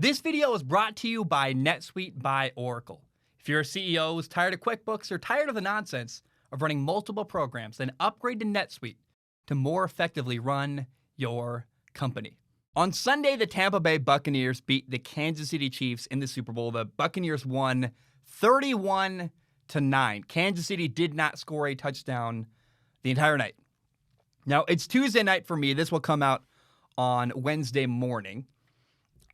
This video is brought to you by NetSuite by Oracle. If you're a CEO who's tired of QuickBooks or tired of the nonsense of running multiple programs, then upgrade to NetSuite to more effectively run your company. On Sunday, the Tampa Bay Buccaneers beat the Kansas City Chiefs in the Super Bowl. The Buccaneers won 31-9. Kansas City did not score a touchdown the entire night. Now, it's Tuesday night for me. This will come out on Wednesday morning.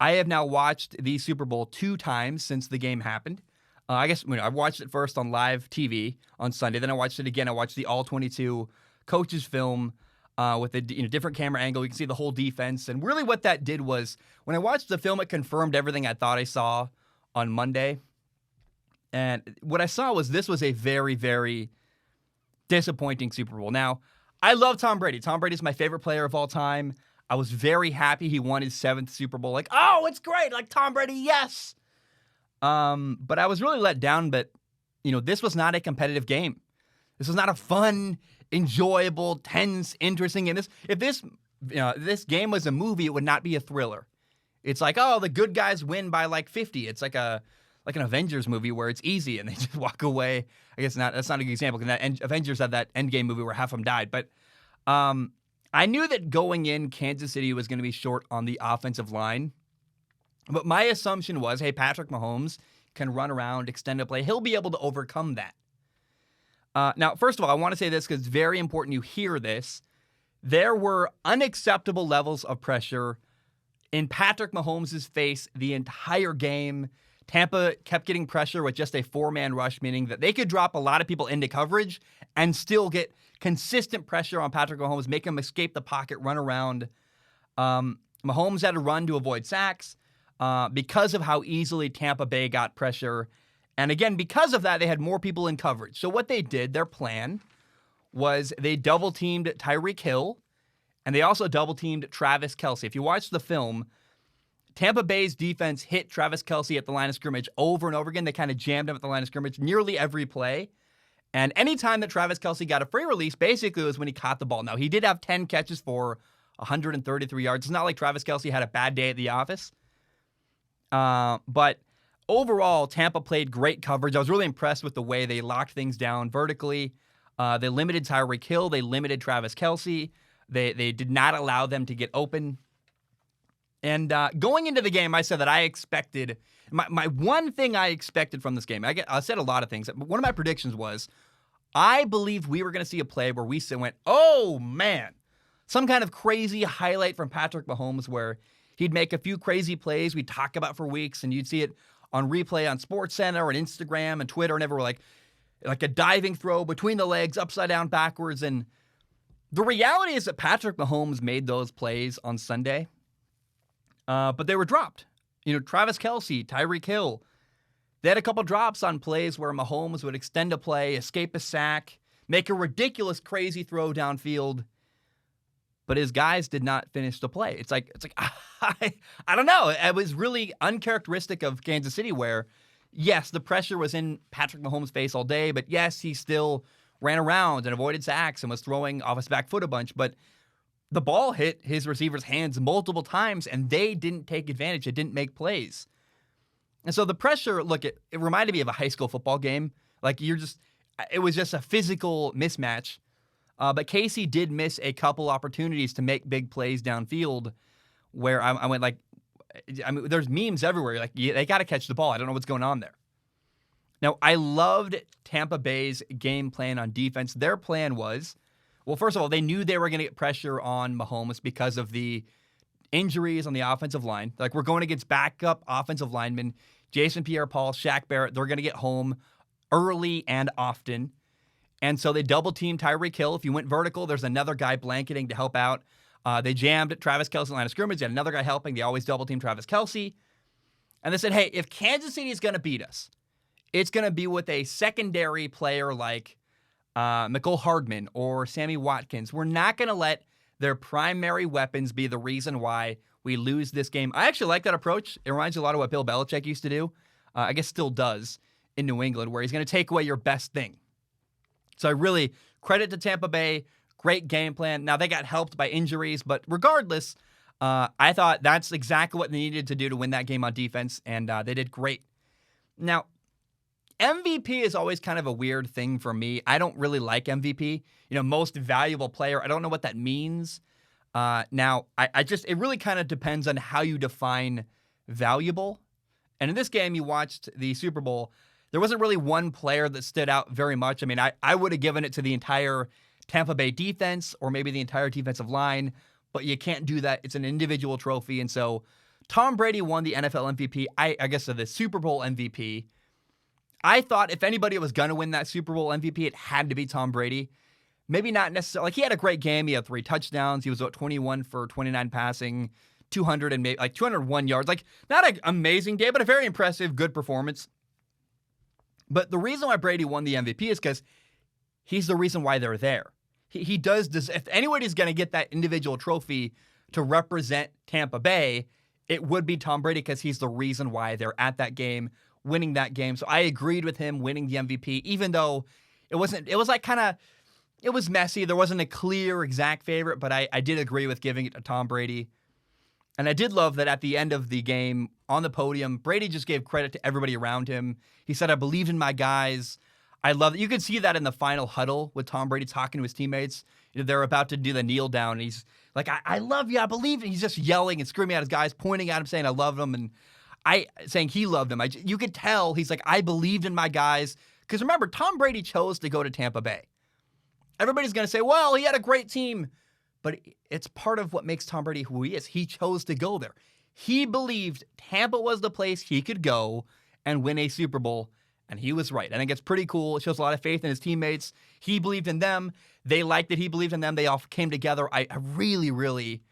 I have now watched the Super Bowl 2 times since the game happened. I watched it first on live TV on Sunday. Then I watched it again. I watched the All-22 coaches film with a different camera angle. You can see the whole defense. And really what that did was, when I watched the film, it confirmed everything I thought I saw on Monday. And what I saw was this was a very, very disappointing Super Bowl. Now, I love Tom Brady. Tom Brady is my favorite player of all time. I was very happy he won his 7th Super Bowl. Like, oh, it's great. Like, Tom Brady, yes. But I was really let down. But, this was not a competitive game. This was not a fun, enjoyable, tense, interesting game. If this game was a movie, it would not be a thriller. It's like, oh, the good guys win by like 50. It's like an Avengers movie where it's easy and they just walk away. I guess that's not a good example, because Avengers had that Endgame movie where half of them died. But I knew that going in, Kansas City was going to be short on the offensive line. But my assumption was, hey, Patrick Mahomes can run around, extend a play. He'll be able to overcome that. Now, first of all, I want to say this because it's very important you hear this. There were unacceptable levels of pressure in Patrick Mahomes' face the entire game. Tampa kept getting pressure with just a 4-man rush, meaning that they could drop a lot of people into coverage and still get consistent pressure on Patrick Mahomes, make him escape the pocket, run around. Mahomes had to run to avoid sacks because of how easily Tampa Bay got pressure. And again, because of that, they had more people in coverage. So what they did, their plan, was they double-teamed Tyreek Hill, and they also double-teamed Travis Kelce. If you watch the film, Tampa Bay's defense hit Travis Kelce at the line of scrimmage over and over again. They kind of jammed him at the line of scrimmage nearly every play. And anytime that Travis Kelce got a free release, basically it was when he caught the ball. Now, he did have 10 catches for 133 yards. It's not like Travis Kelce had a bad day at the office. But overall, Tampa played great coverage. I was really impressed with the way they locked things down vertically. They limited Tyreek Hill. They limited Travis Kelce. They did not allow them to get open. And going into the game, I said that I expected my one thing I expected from this game. I said a lot of things. But one of my predictions was, I believe we were going to see a play where we went, oh man, some kind of crazy highlight from Patrick Mahomes where he'd make a few crazy plays we'd talk about for weeks, and you'd see it on replay on SportsCenter and Instagram and Twitter, and everyone like a diving throw between the legs, upside down, backwards. And the reality is that Patrick Mahomes made those plays on Sunday. But they were dropped. Travis Kelce, Tyreek Hill, they had a couple drops on plays where Mahomes would extend a play, escape a sack, make a ridiculous, crazy throw downfield, but his guys did not finish the play. It's like I don't know. It was really uncharacteristic of Kansas City where, yes, the pressure was in Patrick Mahomes' face all day, but yes, he still ran around and avoided sacks and was throwing off his back foot a bunch, but the ball hit his receivers' hands multiple times, and they didn't take advantage. It didn't make plays. And so the pressure, look, it reminded me of a high school football game. It was just a physical mismatch. But Casey did miss a couple opportunities to make big plays downfield where I went there's memes everywhere. They got to catch the ball. I don't know what's going on there. Now, I loved Tampa Bay's game plan on defense. Their plan was, well, first of all, they knew they were going to get pressure on Mahomes because of the injuries on the offensive line. We're going against backup offensive linemen, Jason Pierre-Paul, Shaq Barrett. They're going to get home early and often. And so they double-teamed Tyreek Hill. If you went vertical, there's another guy blanketing to help out. They jammed Travis Kelce line of scrimmage. They had another guy helping. They always double-teamed Travis Kelce. And they said, hey, if Kansas City is going to beat us, it's going to be with a secondary player like Mecole Hardman or Sammy Watkins. We're not going to let their primary weapons be the reason why we lose this game. I actually like that approach. It reminds you a lot of what Bill Belichick used to do. I guess still does in New England, where he's going to take away your best thing. So I really credit to Tampa Bay. Great game plan. Now, they got helped by injuries, but regardless, I thought that's exactly what they needed to do to win that game on defense, and they did great. Now, MVP is always kind of a weird thing for me. I don't really like MVP. Most valuable player. I don't know what that means. Now, it really kind of depends on how you define valuable. And in this game, you watched the Super Bowl. There wasn't really one player that stood out very much. I mean, I would have given it to the entire Tampa Bay defense or maybe the entire defensive line, but you can't do that. It's an individual trophy. And so Tom Brady won the NFL MVP. I guess the Super Bowl MVP. I thought if anybody was going to win that Super Bowl MVP, it had to be Tom Brady. Maybe not necessarily. He had a great game. He had 3 touchdowns. He was 21 for 29 passing, 201 yards. Not an amazing day, but a very impressive, good performance. But the reason why Brady won the MVP is because he's the reason why they're there. He does this. If anybody's going to get that individual trophy to represent Tampa Bay, it would be Tom Brady because he's the reason why they're at that game, winning that game. So I agreed with him winning the MVP, even though it was messy. There wasn't a clear, exact favorite, but I did agree with giving it to Tom Brady. And I did love that at the end of the game on the podium, Brady just gave credit to everybody around him. He said, I believed in my guys. I love it. You could see that in the final huddle with Tom Brady talking to his teammates. They're about to do the kneel down. And he's like, I love you. I believe in you. He's just yelling and screaming at his guys, pointing at him, saying, I love him. And saying he loved him. You could tell he's like, I believed in my guys. Because remember, Tom Brady chose to go to Tampa Bay. Everybody's going to say, well, he had a great team. But it's part of what makes Tom Brady who he is. He chose to go there. He believed Tampa was the place he could go and win a Super Bowl. And he was right. I think it's pretty cool. It shows a lot of faith in his teammates. He believed in them. They liked that he believed in them. They all came together. I really, really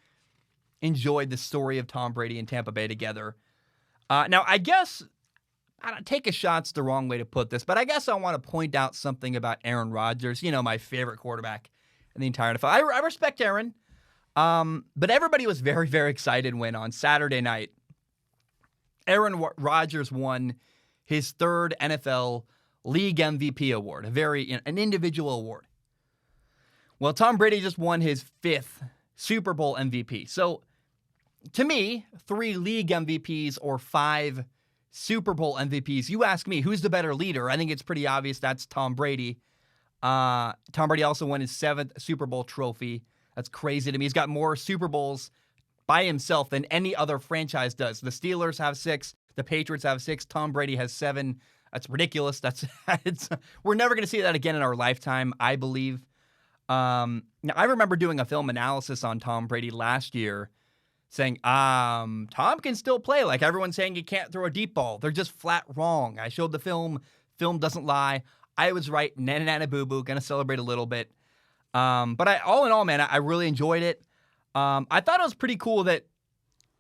enjoyed the story of Tom Brady and Tampa Bay together. Now, I guess, take a shot's the wrong way to put this, but I guess I want to point out something about Aaron Rodgers, my favorite quarterback in the entire NFL. I respect Aaron, but everybody was very, very excited when on Saturday night, Aaron Rodgers won his 3rd NFL League MVP award, an individual award. Well, Tom Brady just won his 5th Super Bowl MVP. So, to me, 3 league MVPs or 5 Super Bowl MVPs. You ask me, who's the better leader? I think it's pretty obvious that's Tom Brady. Tom Brady also won his 7th Super Bowl trophy. That's crazy to me. He's got more Super Bowls by himself than any other franchise does. The Steelers have 6. The Patriots have 6. Tom Brady has 7. That's ridiculous. We're never going to see that again in our lifetime, I believe. Now, I remember doing a film analysis on Tom Brady last year saying, Tom can still play. Like everyone's saying he can't throw a deep ball. They're just flat wrong. I showed the film. Film doesn't lie. I was right. Nana nana boo boo. Gonna celebrate a little bit. But all in all, man, I really enjoyed it. I thought it was pretty cool that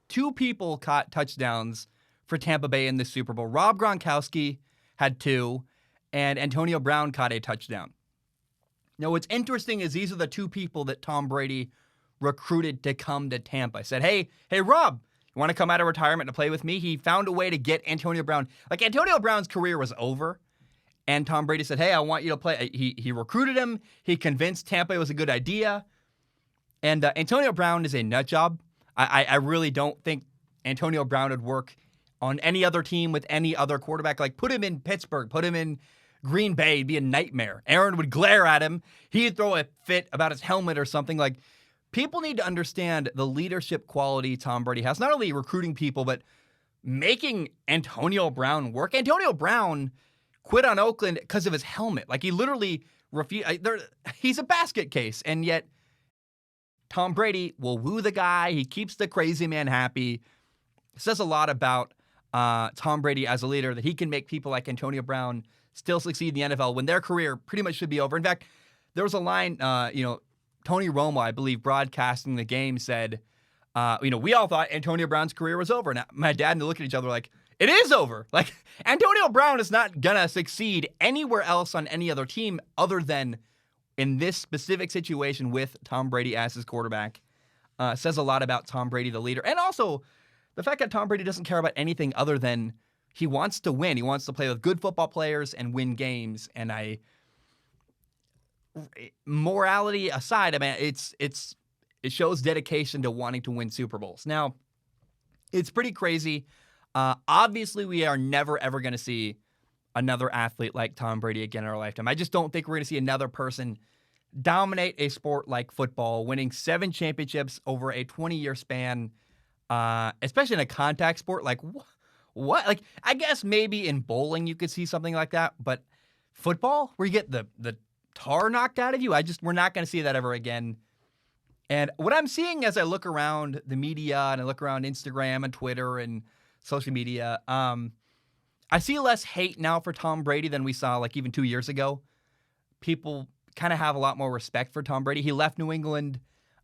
2 people caught touchdowns for Tampa Bay in the Super Bowl. Rob Gronkowski had 2, and Antonio Brown caught a touchdown. Now, what's interesting is these are the 2 people that Tom Brady recruited to come to Tampa. I said, hey, Rob, you want to come out of retirement to play with me? He found a way to get Antonio Brown. Antonio Brown's career was over, and Tom Brady said, hey, I want you to play. He recruited him. He convinced Tampa it was a good idea. And Antonio Brown is a nut job. I really don't think Antonio Brown would work on any other team with any other quarterback. Put him in Pittsburgh, put him in Green Bay, it'd be a nightmare. Aaron would glare at him. He'd throw a fit about his helmet or something. People need to understand the leadership quality Tom Brady has, not only recruiting people, but making Antonio Brown work. Antonio Brown quit on Oakland because of his helmet. He literally refused. He's a basket case, and yet Tom Brady will woo the guy. He keeps the crazy man happy. It says a lot about Tom Brady as a leader, that he can make people like Antonio Brown still succeed in the NFL when their career pretty much should be over. In fact, there was a line, Tony Romo, I believe, broadcasting the game said, we all thought Antonio Brown's career was over. And my dad and I looked at each other like, it is over. Antonio Brown is not going to succeed anywhere else on any other team other than in this specific situation with Tom Brady as his quarterback. Says a lot about Tom Brady, the leader. And also the fact that Tom Brady doesn't care about anything other than he wants to win. He wants to play with good football players and win games. And morality aside, I mean, it's It shows dedication to wanting to win Super Bowls. Now, it's pretty crazy. Obviously, we are never, ever going to see another athlete like Tom Brady again in our lifetime. I just don't think we're going to see another person dominate a sport like football, winning 7 championships over a 20-year span, especially in a contact sport. Like, what? Like, I guess maybe in bowling you could see something like that, but football, where you get the tar knocked out of you, we're not going to see that ever again. And what I'm seeing as I look around the media and I look around Instagram and Twitter and social media, I see less hate now for Tom Brady than we saw like even 2 years ago. People kind of have a lot more respect for Tom Brady. He left New England.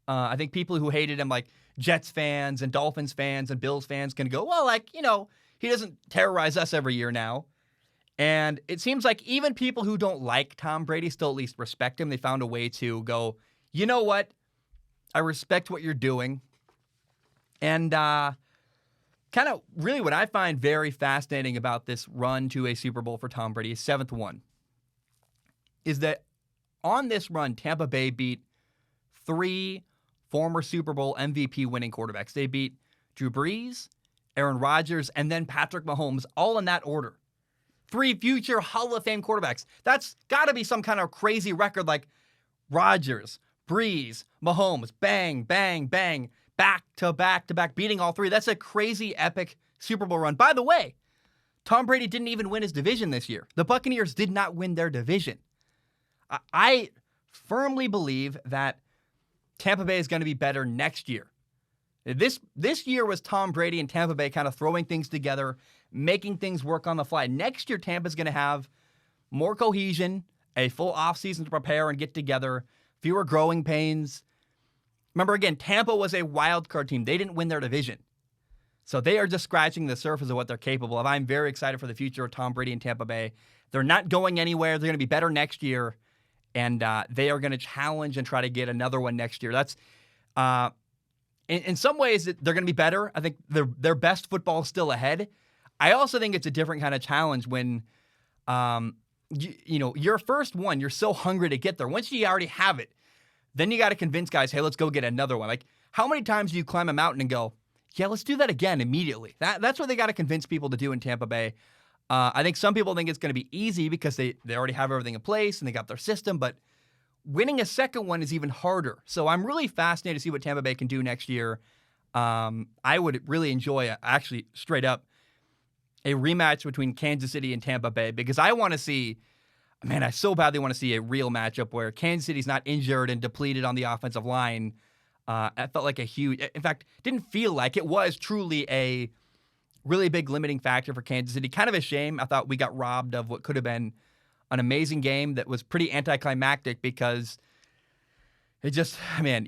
I think people who hated him, like Jets fans and Dolphins fans and Bills fans, can go, well, like, he doesn't terrorize us every year now. And it seems like even people who don't like Tom Brady still at least respect him. They found a way to go, you know what? I respect what you're doing. And kind of really what I find very fascinating about this run to a Super Bowl for Tom Brady, his 7th one, is that on this run, Tampa Bay beat 3 former Super Bowl MVP winning quarterbacks. They beat Drew Brees, Aaron Rodgers, and then Patrick Mahomes, all in that order. 3 future Hall of Fame quarterbacks. That's got to be some kind of crazy record like Rodgers, Brees, Mahomes, bang, bang, bang, back to back to back, beating all 3. That's a crazy, epic Super Bowl run. By the way, Tom Brady didn't even win his division this year. The Buccaneers did not win their division. I firmly believe that Tampa Bay is going to be better next year. This year was Tom Brady and Tampa Bay kind of throwing things together, making things work on the fly. Next year, Tampa's going to have more cohesion, a full offseason to prepare and get together, fewer growing pains. Remember, again, Tampa was a wild card team. They didn't win their division. So they are just scratching the surface of what they're capable of. I'm very excited for the future of Tom Brady and Tampa Bay. They're not going anywhere. They're going to be better next year. And they are going to challenge and try to get another one next year. That's in some ways they're going to be better. I think their best football is still ahead. I also think it's a different kind of challenge when, your first one, you're so hungry to get there. Once you already have it, then you got to convince guys, hey, let's go get another one. Like, how many times do you climb a mountain and go, yeah, let's do that again immediately? That's what they got to convince people to do in Tampa Bay. I think some people think it's going to be easy because they already have everything in place and they got their system, but winning a second one is even harder. So I'm really fascinated to see what Tampa Bay can do next year. I would really enjoy, actually, straight up, a rematch between Kansas City and Tampa Bay because I want to see, man, I so badly want to see a real matchup where Kansas City's not injured and depleted on the offensive line. It felt like in fact, didn't feel like it was truly a really big limiting factor for Kansas City. Kind of a shame. I thought we got robbed of what could have been an amazing game that was pretty anticlimactic because it just, man,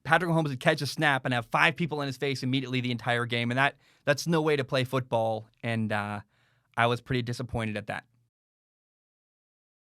Patrick Mahomes would catch a snap and have 5 people in his face immediately the entire game, and that's no way to play football, and I was pretty disappointed at that.